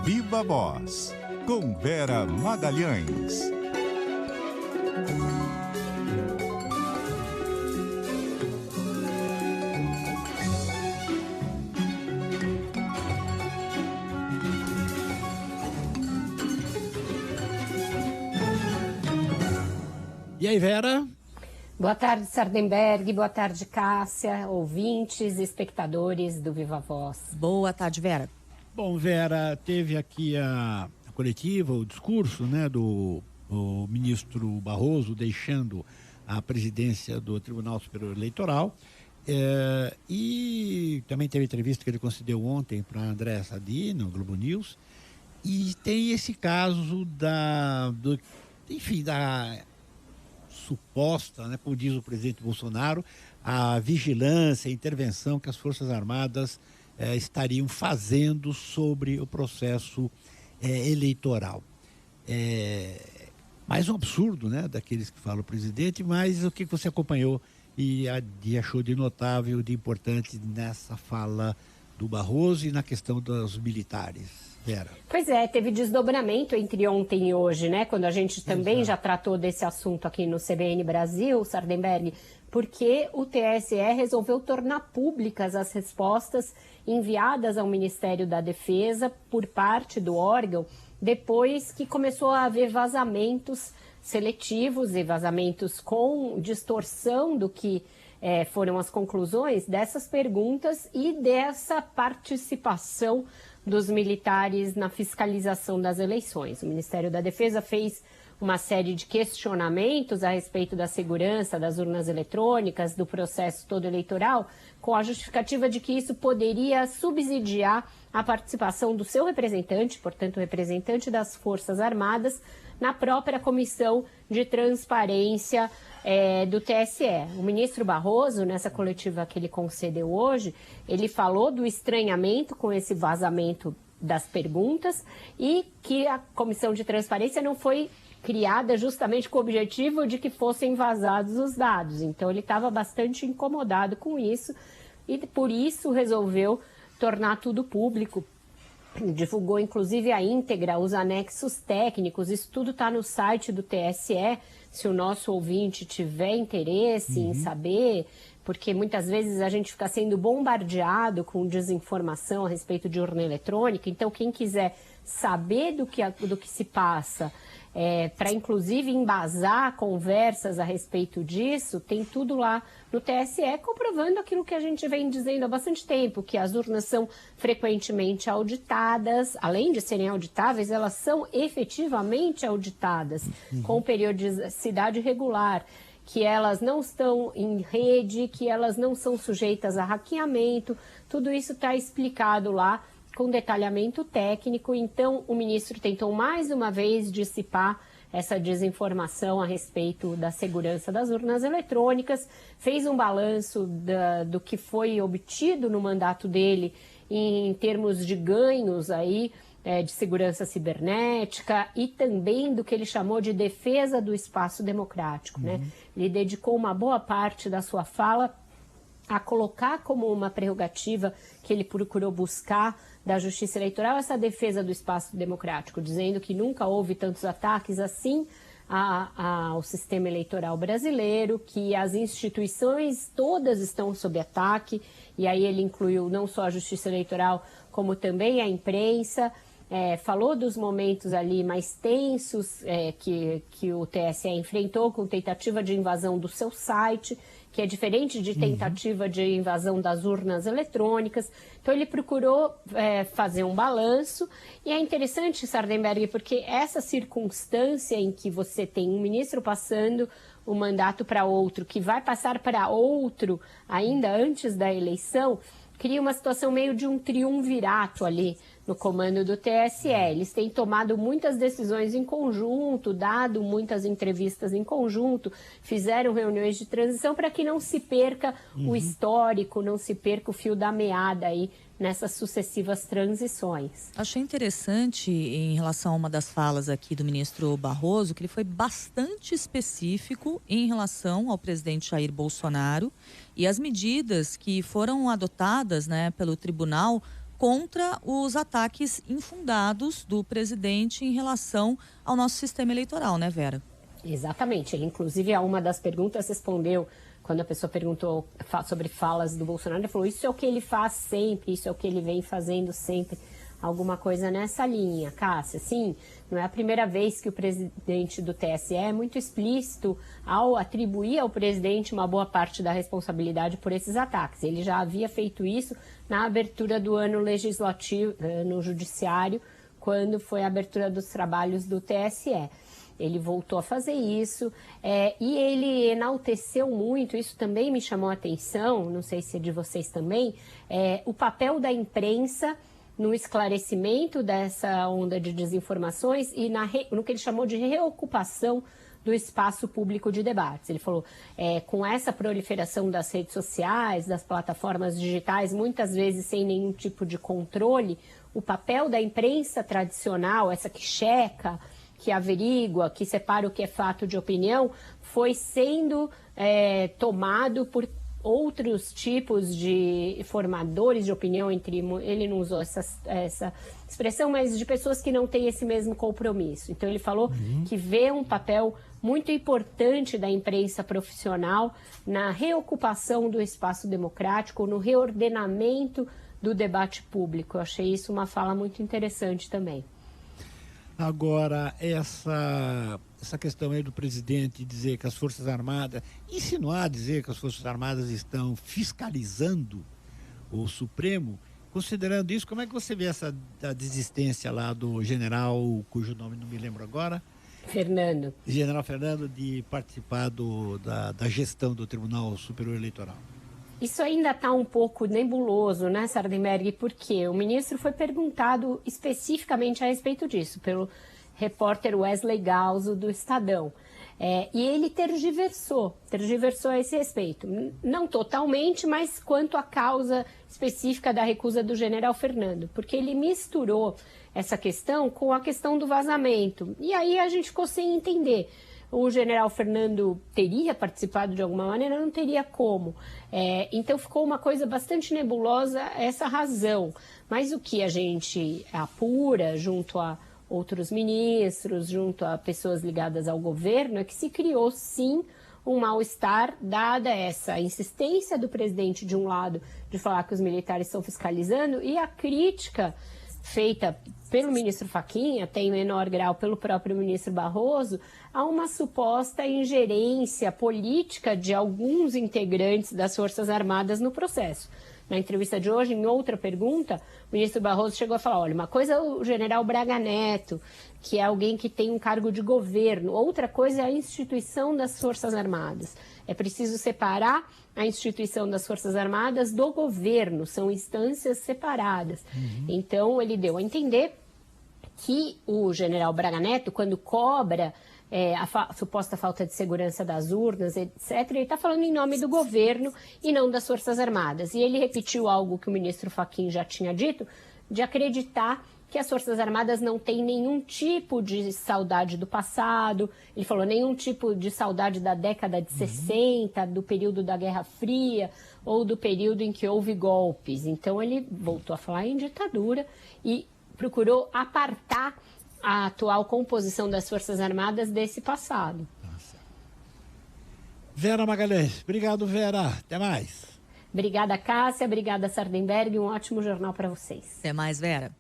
Viva Voz, com Vera Magalhães. E aí, Vera? Boa tarde, Sardenberg. Boa tarde, Cássia, ouvintes e espectadores do Viva Voz. Boa tarde, Vera. Bom, Vera, teve aqui a coletiva, o discurso, né, do ministro Barroso deixando a presidência do Tribunal Superior Eleitoral, e também teve entrevista que ele concedeu ontem para André Sadi, no Globo News, e tem esse caso da suposta, né, como diz o presidente Bolsonaro, a vigilância, a intervenção que as Forças Armadas estariam fazendo sobre o processo eleitoral. Mais um absurdo, né, daqueles que falam o presidente, mas o que você acompanhou e achou de notável, de importante nessa fala do Barroso e na questão dos militares? Vera. Pois é, teve desdobramento entre ontem e hoje, né? Quando a gente também já tratou desse assunto aqui no CBN Brasil, Sardenberg, porque o TSE resolveu tornar públicas as respostas enviadas ao Ministério da Defesa por parte do órgão, depois que começou a haver vazamentos seletivos e vazamentos com distorção do que foram as conclusões dessas perguntas e dessa participação dos militares na fiscalização das eleições. O Ministério da Defesa fez uma série de questionamentos a respeito da segurança das urnas eletrônicas, do processo todo eleitoral, com a justificativa de que isso poderia subsidiar a participação do seu representante, portanto, o representante das Forças Armadas, na própria Comissão de Transparência do TSE. O ministro Barroso, nessa coletiva que ele concedeu hoje, ele falou do estranhamento com esse vazamento das perguntas e que a Comissão de Transparência não foi criada justamente com o objetivo de que fossem vazados os dados. Então, ele estava bastante incomodado com isso e, por isso, resolveu tornar tudo público. Divulgou, inclusive, a íntegra, os anexos técnicos. Isso tudo está no site do TSE. Se o nosso ouvinte tiver interesse em saber, porque muitas vezes a gente fica sendo bombardeado com desinformação a respeito de urna eletrônica. Então, quem quiser saber do que se passa, para inclusive embasar conversas a respeito disso, tem tudo lá no TSE, comprovando aquilo que a gente vem dizendo há bastante tempo, que as urnas são frequentemente auditadas, além de serem auditáveis, elas são efetivamente auditadas, com periodicidade regular, que elas não estão em rede, que elas não são sujeitas a hackeamento, tudo isso está explicado lá com detalhamento técnico. Então, o ministro tentou mais uma vez dissipar essa desinformação a respeito da segurança das urnas eletrônicas, fez um balanço do que foi obtido no mandato dele em termos de ganhos aí, de segurança cibernética e também do que ele chamou de defesa do espaço democrático, né? Ele dedicou uma boa parte da sua fala a colocar como uma prerrogativa que ele procurou buscar da Justiça Eleitoral essa defesa do espaço democrático, dizendo que nunca houve tantos ataques assim ao sistema eleitoral brasileiro, que as instituições todas estão sob ataque, e aí ele incluiu não só a Justiça Eleitoral, como também a imprensa. Falou dos momentos ali mais tensos que o TSE enfrentou com tentativa de invasão do seu site, que é diferente de tentativa de invasão das urnas eletrônicas. Então, ele procurou fazer um balanço. E é interessante, Sardenberg, porque essa circunstância em que você tem um ministro passando o mandato para outro, que vai passar para outro ainda antes da eleição, cria uma situação meio de um triunvirato ali no comando do TSE. Eles têm tomado muitas decisões em conjunto, dado muitas entrevistas em conjunto, fizeram reuniões de transição para que não se perca o histórico, não se perca o fio da meada aí nessas sucessivas transições. Achei interessante em relação a uma das falas aqui do ministro Barroso, que ele foi bastante específico em relação ao presidente Jair Bolsonaro e as medidas que foram adotadas, né, pelo tribunal contra os ataques infundados do presidente em relação ao nosso sistema eleitoral, né, Vera? Exatamente. Ele, inclusive, a uma das perguntas respondeu, quando a pessoa perguntou sobre falas do Bolsonaro, ele falou: isso é o que ele faz sempre, isso é o que ele vem fazendo sempre. Alguma coisa nessa linha, Cássia. Sim, não é a primeira vez que o presidente do TSE é muito explícito ao atribuir ao presidente uma boa parte da responsabilidade por esses ataques. Ele já havia feito isso na abertura do ano legislativo, no judiciário, quando foi a abertura dos trabalhos do TSE. Ele voltou a fazer isso e ele enalteceu muito, isso também me chamou a atenção, não sei se é de vocês também, o papel da imprensa no esclarecimento dessa onda de desinformações e no que ele chamou de reocupação do espaço público de debates. Ele falou, com essa proliferação das redes sociais, das plataformas digitais, muitas vezes sem nenhum tipo de controle, o papel da imprensa tradicional, essa que checa, que averigua, que separa o que é fato de opinião, foi sendo tomado por outros tipos de formadores de opinião, ele não usou essa expressão, mas de pessoas que não têm esse mesmo compromisso. Então ele falou que vê um papel muito importante da imprensa profissional na reocupação do espaço democrático, no reordenamento do debate público. Eu achei isso uma fala muito interessante também. Agora, essa questão aí do presidente dizer que as Forças Armadas, insinuar dizer que as Forças Armadas estão fiscalizando o Supremo, considerando isso, como é que você vê a desistência lá do general, cujo nome não me lembro agora? Fernando. General Fernando, de participar da gestão do Tribunal Superior Eleitoral. Isso ainda está um pouco nebuloso, né, Sardenberg? Porque o ministro foi perguntado especificamente a respeito disso pelo repórter Wesley Galzo, do Estadão. E ele tergiversou a esse respeito. Não totalmente, mas quanto à causa específica da recusa do general Fernando, porque ele misturou essa questão com a questão do vazamento. E aí a gente ficou sem entender. O general Fernando teria participado de alguma maneira, não teria como. Então ficou uma coisa bastante nebulosa essa razão. Mas o que a gente apura junto a outros ministros, junto a pessoas ligadas ao governo, é que se criou sim um mal-estar, dada essa insistência do presidente de um lado de falar que os militares estão fiscalizando e a crítica feita pelo ministro Fachin, até em menor grau pelo próprio ministro Barroso, a uma suposta ingerência política de alguns integrantes das Forças Armadas no processo. Na entrevista de hoje, em outra pergunta, o ministro Barroso chegou a falar, olha, uma coisa é o general Braga Neto, que é alguém que tem um cargo de governo, outra coisa é a instituição das Forças Armadas. É preciso separar a instituição das Forças Armadas do governo, são instâncias separadas. Então, ele deu a entender que o general Braga Neto, quando cobra a suposta falta de segurança das urnas, etc., ele está falando em nome do governo e não das Forças Armadas. E ele repetiu algo que o ministro Fachin já tinha dito, de acreditar que as Forças Armadas não têm nenhum tipo de saudade do passado. Ele falou nenhum tipo de saudade da década de 60, do período da Guerra Fria ou do período em que houve golpes. Então ele voltou a falar em ditadura e procurou apartar a atual composição das Forças Armadas desse passado. Vera Magalhães, obrigado, Vera. Até mais. Obrigada, Cássia. Obrigada, Sardenberg. Um ótimo jornal para vocês. Até mais, Vera.